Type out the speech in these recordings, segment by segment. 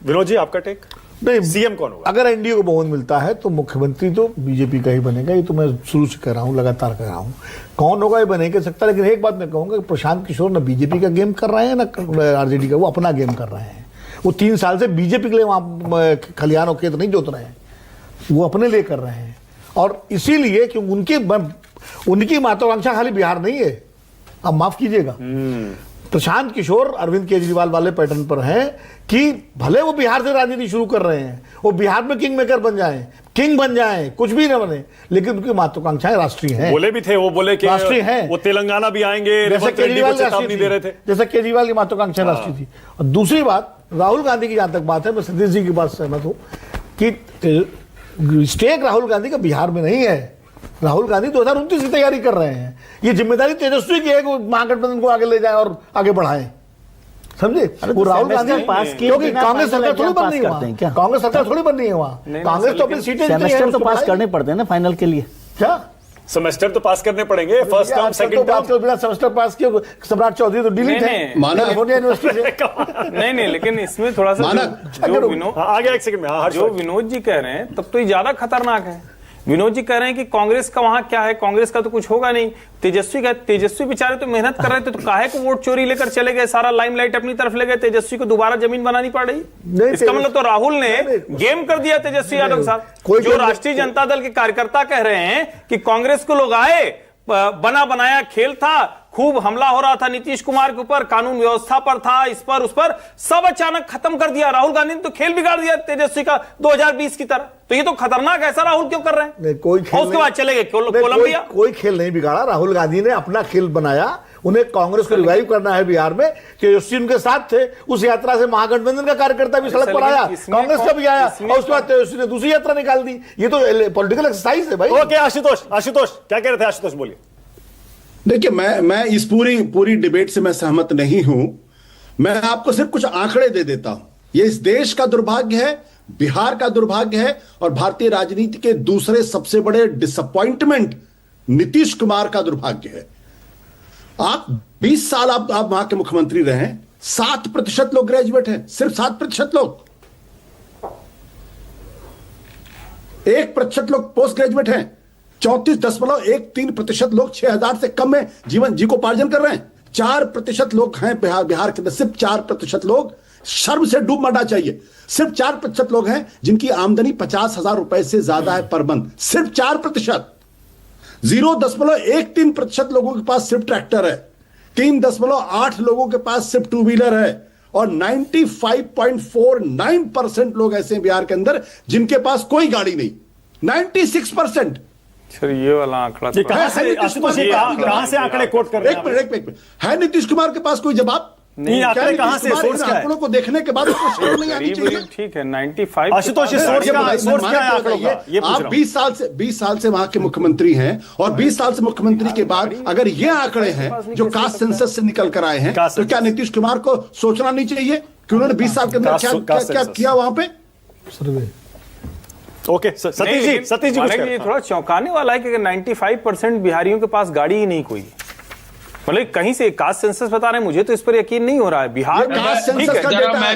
विनोद जी, आपका टेक? नहीं, सीएम कौन होगा? अगर एनडीए को बहुमत मिलता है तो मुख्यमंत्री तो बीजेपी का ही बनेगा। ये तो मैं शुरू से कह रहा हूँ, लगातार कह रहा हूँ। कौन होगा ये बने के सकता, लेकिन एक बात मैं कहूँगा कि प्रशांत किशोर ना बीजेपी का गेम कर रहे हैं ना आरजेडी का, वो अपना गेम कर रहे हैं। वो 3 साल से बीजेपी के लिए वहाँ खलिहान और खेत नहीं जोत रहे हैं, वो अपने लिए कर रहे हैं। और इसीलिए कि उनकी महत्वाकांक्षा खाली बिहार नहीं है, अब माफ कीजिएगा, प्रशांत किशोर अरविंद केजरीवाल वाले पैटर्न पर हैं कि भले वो बिहार से राजनीति शुरू कर रहे हैं, वो बिहार में किंग मेकर बन जाएं, किंग बन जाएं, कुछ भी न बने, लेकिन उनकी महत्वाकांक्षाएं राष्ट्रीय हैं। बोले भी थे, वो बोले कि राष्ट्रीय हैं, वो तेलंगाना भी आएंगे, जैसे केजरीवाल नहीं दे रहे थे, जैसे केजरीवाल की महत्वाकांक्षा राष्ट्रीय थी। और दूसरी बात, राहुल गांधी की जहां तक बात है, मैं सतीश जी की बात सहमत हूं कि स्टेक राहुल गांधी का बिहार में नहीं है। राहुल गांधी 2029 की तैयारी कर रहे हैं। ये जिम्मेदारी तेजस्वी की है कि महागठबंधन को आगे ले जाए और आगे बढ़ाए, समझे? वो राहुल गांधी पास किए, क्योंकि कांग्रेस सरकार थोड़ी बन रही है वहां, कांग्रेस सरकार थोड़ी बन रही है वहां। कांग्रेस तो अपनी सीटें सेमेस्टर तो पास करने पड़ते हैं ना फाइनल के लिए। क्या सेमेस्टर तो पास करने पड़ेंगे, फर्स्ट टर्म सेकंड टर्म। बिना सेमेस्टर पास किए सम्राट चौधरी तो डिलीट है कैलिफोर्निया यूनिवर्सिटी से। नहीं, लेकिन इसमें थोड़ा सा जो विनोद आ गया, एक सेकंड में, जो विनोद जी कह रहे हैं तब तो ये ज्यादा खतरनाक है। विनोद जी कह रहे हैं कि कांग्रेस का वहां क्या है, कांग्रेस का तो कुछ होगा नहीं। तेजस्वी बेचारे तो मेहनत कर रहे थे, तो काहे को वोट चोरी लेकर चले गए, सारा लाइमलाइट अपनी तरफ ले गए, तेजस्वी को दोबारा जमीन बनानी पड़ रही। इसका मतलब तो राहुल ने गेम कर दिया तेजस्वी यादव के साथ। जो राष्ट्रीय जनता दल के कार्यकर्ता कह रहे हैं कि कांग्रेस को लोग आए, बना बनाया खेल था, खूब हमला हो रहा था नीतीश कुमार के ऊपर, कानून व्यवस्था पर था, इस पर उस पर, सब अचानक खत्म कर दिया। राहुल गांधी ने तो खेल बिगाड़ दिया तेजस्वी का 2020 की तरह। तो ये तो खतरनाक, ऐसा राहुल क्यों कर रहे हैं? नहीं, कोई खेल, उसके बाद चले गए कोलंबिया। कोई खेल नहीं बिगाड़ा, राहुल गांधी ने अपना खेल बनाया। उन्हें कांग्रेस को रिवाइव करना है बिहार में। तेजस्वी उनके साथ थे, उस यात्रा से महागठबंधन का कार्यकर्ता भी सड़क पर आया, कांग्रेस का भी आया, और उसके बाद तेजस्वी ने दूसरी यात्रा निकाल दी। ये तो पॉलिटिकल एक्सरसाइज है भाई। ओके, आशुतोष क्या कह रहे थे? आशुतोष बोलिए। देखिए, मैं इस पूरी डिबेट से मैं सहमत नहीं हूं। मैं आपको सिर्फ कुछ आंकड़े दे देता हूं। ये इस देश का दुर्भाग्य है, बिहार का दुर्भाग्य है, और भारतीय राजनीति के दूसरे सबसे बड़े डिसअपॉइंटमेंट नीतीश कुमार का दुर्भाग्य है। आप 20 साल आप वहां के मुख्यमंत्री रहे हैं, 7% लोग ग्रेजुएट हैं, सिर्फ 7% लोग। 1% लोग पोस्ट ग्रेजुएट हैं। 34.13% लोग 6,000 से कम में जीवनोपार्जन कर रहे हैं। 4% लोग हैं बिहार के अंदर, सिर्फ 4% लोग, शर्म से डूब मरना चाहिए। सिर्फ 4% लोग हैं जिनकी आमदनी 50,000 रुपए से ज्यादा है पर मंथ, सिर्फ 4%। 0.13% लोगों के पास सिर्फ ट्रैक्टर है। 3.8 लोगों के पास सिर्फ 2 व्हीलर है। और 95.49% लोग ऐसे हैं बिहार के अंदर जिनके पास कोई गाड़ी नहीं। 96%। ये वाला आंकड़ा कहां से आंकड़े कोट कर रहे हैं? एक मिनट है नीतीश कुमार के पास कोई जवाब नहीं? आंकड़े कहां से? सोर्स क्या है? आंकड़ों को देखने के बाद उसको शर्म नहीं आनी चाहिए। ठीक है, 95। आशुतोष, सोर्स क्या है आंकड़ों का? ये आप 20 साल से वहां के मुख्यमंत्री हैं, और 20 साल से मुख्यमंत्री के बाद अगर ये आंकड़े हैं जो कास्ट सेंसस से निकल कर आए हैं, तो क्या नीतीश कुमार को सोचना नहीं चाहिए कि उन्होंने 20 साल के अंदर क्या किया वहां पे? ओके, सतीश जी ये थोड़ा चौंकाने वाला है कि 95% बिहारियों के पास गाड़ी ही नहीं कोई। मतलब कहीं से कास्ट सेंसस बता रहे हैं, मुझे तो इस पर यकीन नहीं हो रहा है। बिहार मैं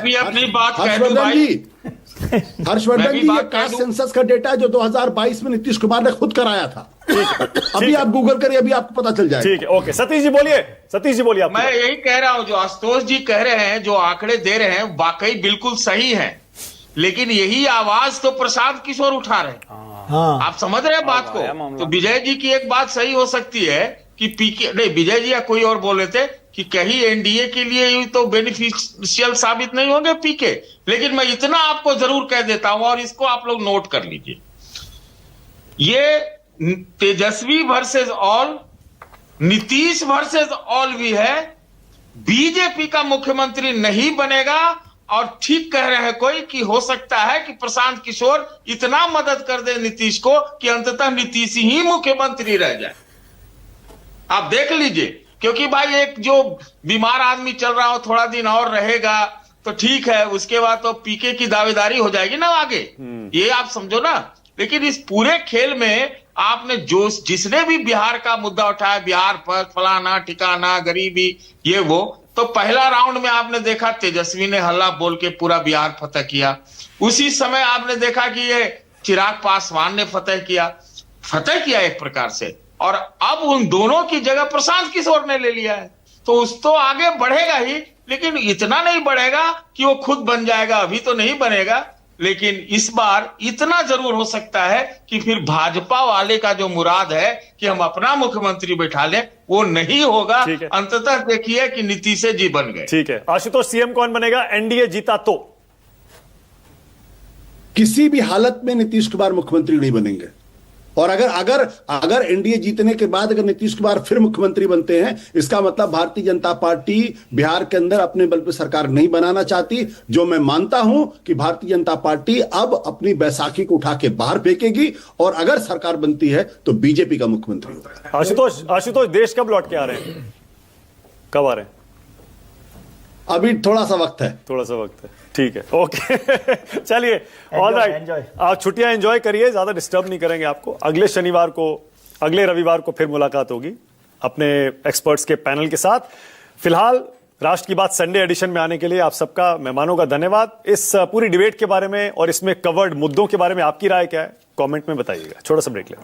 भी अपनी बात कह दूं भाई। हर्षवर्धन जी, ये कास्ट सेंसस का डेटा जो 2022 में नीतीश कुमार ने खुद कराया था। अभी आप गूगल करिए, अभी आपको पता चल जाएगा। ठीक है, ओके। सतीश जी बोलिए। मैं यही कह रहा हूं, जो आशुतोष जी कह रहे हैं, जो आंकड़े दे रहे हैं, वाकई बिल्कुल सही है, लेकिन यही आवाज तो प्रशांत किशोर उठा रहे हैं। आप समझ रहे हैं बात को? तो विजय जी की एक बात सही हो सकती है कि पीके नहीं, विजय जी या कोई और बोल रहे थे कि कहीं एनडीए के लिए तो बेनिफिशियल साबित नहीं होंगे पीके। लेकिन मैं इतना आपको जरूर कह देता हूं, और इसको आप लोग नोट कर लीजिए, ये Tejashwi versus all, Nitish versus all भी है। बीजेपी का मुख्यमंत्री नहीं बनेगा। और ठीक कह रहे हैं कोई कि हो सकता है कि प्रशांत किशोर इतना मदद कर दे नीतीश को कि अंततः नीतीश ही मुख्यमंत्री रह जाए। आप देख लीजिए, क्योंकि भाई एक जो बीमार आदमी चल रहा हो, थोड़ा दिन और रहेगा तो ठीक है, उसके बाद तो पीके की दावेदारी हो जाएगी ना आगे, ये आप समझो ना। लेकिन इस पूरे खेल में आपने जिसने भी बिहार का मुद्दा उठाया, बिहार पर फलाना ठिकाना, गरीबी, ये वो, तो पहला राउंड में आपने देखा तेजस्वी ने हल्ला बोल के पूरा बिहार फतेह किया। उसी समय आपने देखा कि ये चिराग पासवान ने फतेह किया एक प्रकार से, और अब उन दोनों की जगह प्रशांत किशोर ने ले लिया है। तो उस तो आगे बढ़ेगा ही, लेकिन इतना नहीं बढ़ेगा कि वो खुद बन जाएगा, अभी तो नहीं बनेगा। लेकिन इस बार इतना जरूर हो सकता है कि फिर भाजपा वाले का जो मुराद है कि हम अपना मुख्यमंत्री बैठा लें, वो नहीं होगा। अंततः देखिए कि नीतीश जी बन गए। ठीक है, आशुतोष सीएम कौन बनेगा एनडीए जीता तो? किसी भी हालत में नीतीश कुमार मुख्यमंत्री नहीं बनेंगे। और अगर एनडीए जीतने के बाद अगर नीतीश कुमार फिर मुख्यमंत्री बनते हैं, इसका मतलब भारतीय जनता पार्टी बिहार के अंदर अपने बल पर सरकार नहीं बनाना चाहती। जो मैं मानता हूं कि भारतीय जनता पार्टी अब अपनी बैसाखी को उठा के बाहर फेंकेगी, और अगर सरकार बनती है तो बीजेपी का मुख्यमंत्री होगा। आशुतोष देश कब लौट के आ रहे हैं, कब आ रहे हैं? अभी थोड़ा सा वक्त है। ठीक है, ओके। चलिए, ऑल राइट, आप छुट्टियां एंजॉय करिए, ज्यादा डिस्टर्ब नहीं करेंगे आपको। अगले रविवार को फिर मुलाकात होगी अपने एक्सपर्ट्स के पैनल के साथ। फिलहाल राष्ट्र की बात संडे एडिशन में आने के लिए आप सबका, मेहमानों का धन्यवाद। इस पूरी डिबेट के बारे में और इसमें कवर्ड मुद्दों के बारे में आपकी राय क्या है, कमेंट में बताइएगा। छोटा सा ब्रेक लें।